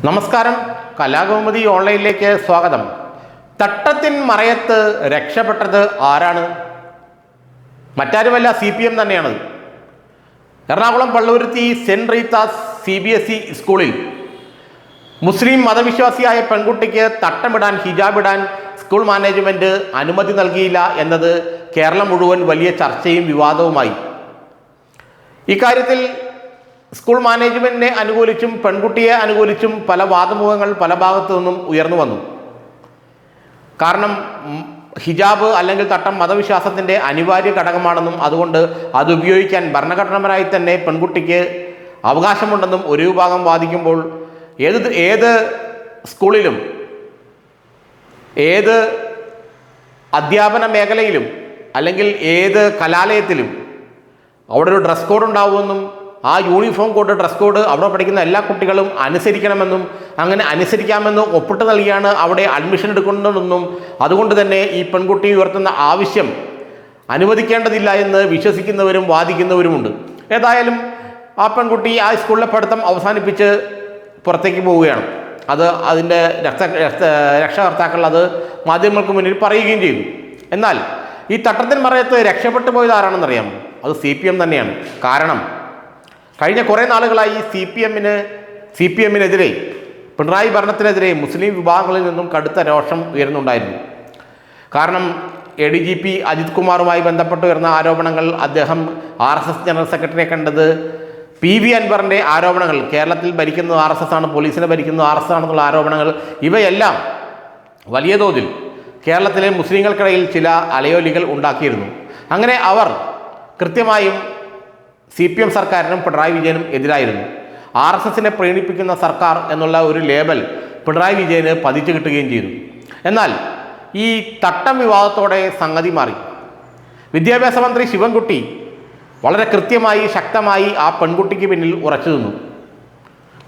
നമസ്കാരം, കലാകൗമുദി ഓൺലൈനിലേക്ക് സ്വാഗതം. തട്ടത്തിൻ മറയത്ത് രക്ഷപ്പെട്ടത് ആരാണ്? മറ്റാരുമല്ല, CPM തന്നെയാണ്. Ernakulam Palluruthy saint Rita's CBSE സ്കൂളിൽ മുസ്ലിം മതവിശ്വാസിയായ പെൺകുട്ടിക്ക് തട്ടമിടാൻ, ഹിജാബിടാൻ സ്കൂൾ മാനേജ്മെന്റ് അനുമതി നൽകിയില്ല എന്നത് കേരളം മുഴുവൻ വലിയ ചർച്ചയും വിവാദവുമായി. ഇക്കാര്യത്തിൽ സ്കൂൾ മാനേജ്മെന്റിനെ അനുകൂലിച്ചും പെൺകുട്ടിയെ അനുകൂലിച്ചും പല വാദമുഖങ്ങൾ പല ഭാഗത്തു നിന്നും ഉയർന്നു വന്നു. കാരണം ഹിജാബ് അല്ലെങ്കിൽ തട്ടം മതവിശ്വാസത്തിൻ്റെ അനിവാര്യ ഘടകമാണെന്നും അതുകൊണ്ട് അത് ഉപയോഗിക്കാൻ ഭരണഘടനാപരമായി തന്നെ പെൺകുട്ടിക്ക് അവകാശമുണ്ടെന്നും ഒരു വിഭാഗം വാദിക്കുമ്പോൾ ഏത് സ്കൂളിലും ഏത് അധ്യാപന മേഖലയിലും അല്ലെങ്കിൽ ഏത് കലാലയത്തിലും അവിടെ ഒരു ഡ്രസ് കോഡ് ഉണ്ടാവുമെന്നും ആ യൂണിഫോം കോഡ്, ഡ്രസ് കോഡ് അവിടെ പഠിക്കുന്ന എല്ലാ കുട്ടികളും അനുസരിക്കണമെന്നും അങ്ങനെ അനുസരിക്കാമെന്നും ഒപ്പിട്ട് നൽകിയാണ് അവിടെ അഡ്മിഷൻ എടുക്കുന്നതെന്നും അതുകൊണ്ട് തന്നെ ഈ പെൺകുട്ടി ഉയർത്തുന്ന ആവശ്യം അനുവദിക്കേണ്ടതില്ല എന്ന് വിശ്വസിക്കുന്നവരും വാദിക്കുന്നവരുമുണ്ട്. ഏതായാലും ആ പെൺകുട്ടി ആ സ്കൂളിലെ പഠിത്തം അവസാനിപ്പിച്ച് പുറത്തേക്ക് പോവുകയാണ്. അതിൻ്റെ രക്ഷകർത്താക്കൾ അത് മാധ്യമങ്ങൾക്ക് മുന്നിൽ പറയുകയും ചെയ്തു. എന്നാൽ ഈ തട്ടത്തിൻ മറയത്ത് രക്ഷപ്പെട്ടു പോയത് ആരാണെന്നറിയാമോ? അത് CPM തന്നെയാണ്. കാരണം കഴിഞ്ഞ കുറേ നാളുകളായി CPMനെതിരെ, പിണറായി ഭരണത്തിനെതിരെ മുസ്ലിം വിഭാഗങ്ങളിൽ നിന്നും കടുത്ത രോഷം ഉയർന്നുണ്ടായിരുന്നു. കാരണം ADGP അജിത് കുമാറുമായി ബന്ധപ്പെട്ട് ഉയർന്ന ആരോപണങ്ങൾ, അദ്ദേഹം RSS ജനറൽ സെക്രട്ടറിയെ കണ്ടത്, PV അൻവറിൻ്റെ ആരോപണങ്ങൾ, കേരളത്തിൽ ഭരിക്കുന്നത് RSS ആണ്, പോലീസിനെ ഭരിക്കുന്നത് RSS ആണെന്നുള്ള ആരോപണങ്ങൾ, ഇവയെല്ലാം വലിയ തോതിൽ കേരളത്തിലെ മുസ്ലിങ്ങൾക്കിടയിൽ ചില അലയൊലികൾ ഉണ്ടാക്കിയിരുന്നു. അങ്ങനെ അവർ കൃത്യമായും CPM സർക്കാരിനും പിണറായി വിജയനും എതിരായിരുന്നു. RSSനെ പ്രീണിപ്പിക്കുന്ന സർക്കാർ എന്നുള്ള ഒരു ലേബൽ പിണറായി വിജയന് പതിച്ചു കിട്ടുകയും ചെയ്തു. എന്നാൽ ഈ തട്ടം വിവാദത്തോടെ സംഗതി മാറി. വിദ്യാഭ്യാസ മന്ത്രി ശിവൻകുട്ടി വളരെ കൃത്യമായി, ശക്തമായി ആ പെൺകുട്ടിക്ക് പിന്നിൽ ഉറച്ചു നിന്നു.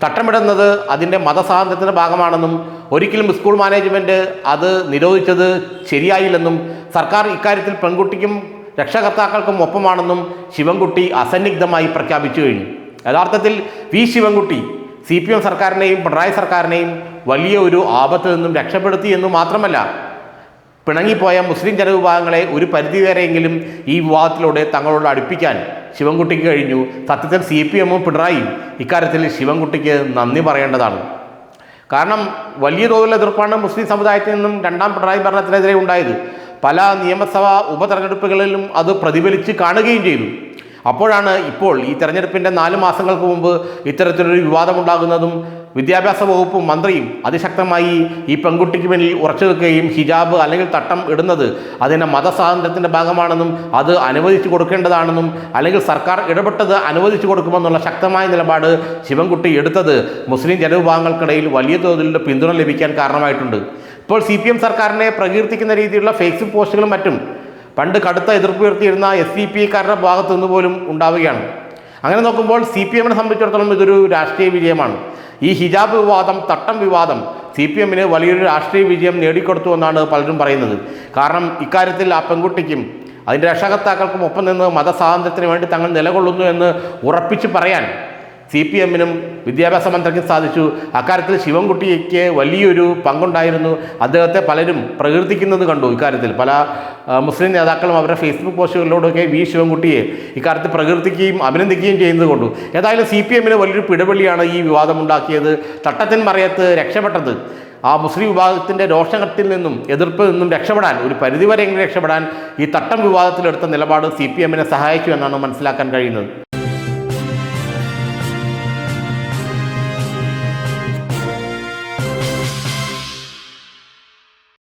തട്ടമിടുന്നത് അതിൻ്റെ മതസ്വാതന്ത്ര്യത്തിൻ്റെ ഭാഗമാണെന്നും ഒരിക്കലും സ്കൂൾ മാനേജ്മെൻറ്റ് അത് നിരോധിച്ചത് ശരിയായില്ലെന്നും സർക്കാർ ഇക്കാര്യത്തിൽ പെൺകുട്ടിക്കും രക്ഷകർത്താക്കൾക്കും ഒപ്പമാണെന്നും ശിവൻകുട്ടി അസന്നിഗ്ധമായി പ്രഖ്യാപിച്ചു കഴിഞ്ഞു. യഥാർത്ഥത്തിൽ ശിവൻകുട്ടി CPM സർക്കാരിനെയും പിണറായി സർക്കാരിനെയും വലിയ ഒരു ആപത്തിൽ നിന്നും രക്ഷപ്പെടുത്തി എന്ന് മാത്രമല്ല, പിണങ്ങിപ്പോയ മുസ്ലിം ജനവിഭാഗങ്ങളെ ഒരു പരിധിവരെയെങ്കിലും ഈ വിവാദത്തിലൂടെ തങ്ങളോട് അടുപ്പിക്കാൻ ശിവൻകുട്ടിക്ക് കഴിഞ്ഞു. സത്യത്തിൽ CPMഉം പിണറായിയും ഇക്കാര്യത്തിൽ ശിവൻകുട്ടിക്ക് നന്ദി പറയേണ്ടതാണ്. കാരണം വലിയ തോതിലുള്ള എതിർപ്പാണ് മുസ്ലിം സമുദായത്തിൽ നിന്നും രണ്ടാം പിണറായി ഭരണത്തിനെതിരെ ഉണ്ടായത്. പല നിയമസഭാ ഉപതെരഞ്ഞെടുപ്പുകളിലും അത് പ്രതിഫലിച്ച് കാണുകയും ചെയ്തു. അപ്പോഴാണ് ഇപ്പോൾ ഈ തെരഞ്ഞെടുപ്പിൻ്റെ 4 മാസങ്ങൾക്ക് മുമ്പ് ഇത്തരത്തിലൊരു വിവാദമുണ്ടാകുന്നതും വിദ്യാഭ്യാസ വകുപ്പും മന്ത്രിയും അതിശക്തമായി ഈ പെൺകുട്ടിക്ക് പിന്നിൽ ഉറച്ചു നിൽക്കുകയും ഹിജാബ് അല്ലെങ്കിൽ തട്ടം ഇടുന്നത് അതിൻ്റെ മതസ്വാതന്ത്ര്യത്തിൻ്റെ ഭാഗമാണെന്നും അത് അനുവദിച്ചു കൊടുക്കേണ്ടതാണെന്നും അല്ലെങ്കിൽ സർക്കാർ ഇടപെട്ടത് അനുവദിച്ചു കൊടുക്കുമെന്നുള്ള ശക്തമായ നിലപാട് ശിവൻകുട്ടി എടുത്തത് മുസ്ലിം ജനവിഭാഗങ്ങൾക്കിടയിൽ വലിയ തോതിലുള്ള പിന്തുണ ലഭിക്കാൻ കാരണമായിട്ടുണ്ട്. ഇപ്പോൾ CPM സർക്കാരിനെ പ്രകീർത്തിക്കുന്ന രീതിയിലുള്ള ഫേസ്ബുക്ക് പോസ്റ്റുകളും മറ്റും പണ്ട് കടുത്ത എതിർപ്പ് ഉയർത്തിയിരുന്ന SDPIക്കാരുടെ ഭാഗത്തു നിന്ന് പോലും ഉണ്ടാവുകയാണ്. അങ്ങനെ നോക്കുമ്പോൾ CPMനെ സംബന്ധിച്ചിടത്തോളം ഇതൊരു രാഷ്ട്രീയ വിജയമാണ്. ഈ ഹിജാബ് വിവാദം, തട്ടം വിവാദം CPMന് വലിയൊരു രാഷ്ട്രീയ വിജയം നേടിക്കൊടുത്തു എന്നാണ് പലരും പറയുന്നത്. കാരണം ഇക്കാര്യത്തിൽ ആ പെൺകുട്ടിക്കും അതിൻ്റെ രക്ഷകർത്താക്കൾക്കും ഒപ്പം നിന്ന് മതസ്വാതന്ത്ര്യത്തിന് വേണ്ടി തങ്ങൾ നിലകൊള്ളുന്നു എന്ന് ഉറപ്പിച്ച് പറയാൻ CPMനും വിദ്യാഭ്യാസ മന്ത്രിക്കും സാധിച്ചു. അക്കാര്യത്തിൽ ശിവൻകുട്ടിക്ക് വലിയൊരു പങ്കുണ്ടായിരുന്നു. അദ്ദേഹത്തെ പലരും പ്രകീർത്തിക്കുന്നത് കണ്ടു. ഇക്കാര്യത്തിൽ പല മുസ്ലിം നേതാക്കളും അവരുടെ ഫേസ്ബുക്ക് പോസ്റ്റുകളിലൂടെയൊക്കെ ശിവൻകുട്ടിയെ ഇക്കാര്യത്തിൽ പ്രകീർത്തിക്കുകയും അഭിനന്ദിക്കുകയും ചെയ്യുന്നത് കൊണ്ടു. ഏതായാലും CPMന് വലിയൊരു പിടിവള്ളിയാണ് ഈ വിവാദമുണ്ടാക്കിയത്. തട്ടത്തിൻ മറയത്ത് രക്ഷപ്പെട്ടത് ആ മുസ്ലിം വിഭാഗത്തിൻ്റെ രോഷത്തിൽ നിന്നും എതിർപ്പിൽ നിന്നും രക്ഷപ്പെടാൻ, ഒരു പരിധിവരെയെങ്കിലും രക്ഷപ്പെടാൻ ഈ തട്ടം വിവാദത്തിലെടുത്ത നിലപാട് CPMനെ സഹായിച്ചു എന്നാണ് മനസ്സിലാക്കാൻ കഴിയുന്നത്.